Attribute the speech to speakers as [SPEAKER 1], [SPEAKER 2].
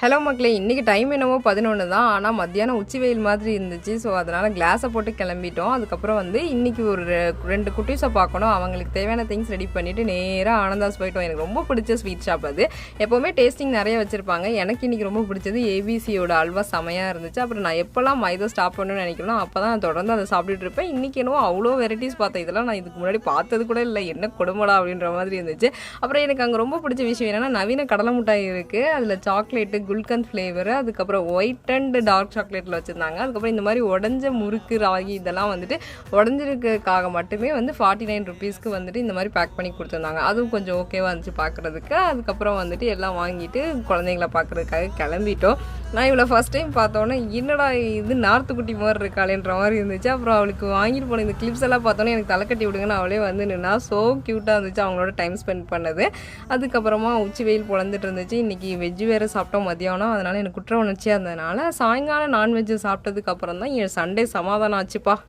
[SPEAKER 1] Hello மக்களே, இன்றைக்கி time என்னவோ 11 தான். ஆனால் மத்தியானம் உச்சி வெயில் மாதிரி இருந்துச்சு. ஸோ அதனால் கிளாஸை போட்டு கிளம்பிட்டோம். அதுக்கப்புறம் வந்து இன்றைக்கி ஒரு 2 குட்டீஸை பார்க்கணும். அவங்களுக்கு தேவையான திங்ஸ் ரெடி பண்ணிவிட்டு நேராக ஆனந்தாஸ் போயிட்டோம். எனக்கு ரொம்ப பிடிச்ச ஸ்வீட் ஷாப் அது. எப்போவுமே டேஸ்டிங் நிறைய வச்சுருப்பாங்க. எனக்கு இன்றைக்கி ரொம்ப பிடிச்சது ஏபிசியோட அல்வா செமையாக இருந்துச்சு. அப்புறம் நான் எப்போல்லாம் மைதா ஸ்டாப் பண்ணணும்னு நினைக்கிறேன் அப்போ தான் நான் தொடர்ந்து அதை சாப்பிட்டுட்டு இருப்பேன். இன்றைக்கி என்னவோ அவ்வளோ வெரைட்டிஸ் பார்த்தேன். இதெல்லாம் நான் இதுக்கு முன்னாடி பார்த்தது கூட இல்லை, என்ன கொடுமடா அப்படின்ற மாதிரி இருந்துச்சு. அப்புறம் எனக்கு அங்கே ரொம்ப பிடிச்ச விஷயம் என்னென்னா நவீன கடலை மிட்டாய் இருக்குது. அதில் சாக்லேட்டு குல்கந்த் ஃப்ளேவரு, அதுக்கப்புறம் ஒயிட் அண்ட் டார்க் சாக்லேட்டில் வச்சுருந்தாங்க. அதுக்கப்புறம் இந்த மாதிரி உடஞ்ச முறுக்கு ராகி இதெல்லாம் வந்துட்டு உடஞ்சிருக்கிறதுக்காக மட்டுமே வந்து 49 ருபீஸ்க்கு வந்துட்டு இந்த மாதிரி பேக் பண்ணி கொடுத்துருந்தாங்க. அதுவும் கொஞ்சம் ஓகேவாக இருந்துச்சு பார்க்குறதுக்கு. அதுக்கப்புறம் வந்துட்டு எல்லாம் வாங்கிட்டு குழந்தைங்கள பார்க்குறதுக்காக கிளம்பிட்டோம். நான் இவ்வளோ ஃபஸ்ட் டைம் பார்த்தோன்னே என்னடா இது நார்த்துக்குட்டி மாதிரி இருக்காளேன்ற மாதிரி இருந்துச்சு. அப்புறம் அவளுக்கு வாங்கிட்டு போன இந்த கிளிப்ஸ் எல்லாம் பார்த்தோன்னே எனக்கு தலை கட்டி விடுங்கன்னு அவளே வந்து நின்னா ஸோ க்யூட்டாக இருந்துச்சு அவங்களோட டைம் ஸ்பெண்ட் பண்ணது. அதுக்கப்புறமா உச்சி வெயில் பொழந்துட்டு இருந்துச்சு. இன்றைக்கி வெஜ்ஜு வேறு சாப்பிட்டோம் மதியானம். அதனால் எனக்கு குற்ற உணர்ச்சியாக இருந்ததுனால சாயங்காலம் நான்வெஜ்ஜு சாப்பிட்டதுக்கப்புறம் தான் என் சண்டே சமாதானம் ஆச்சுப்பா.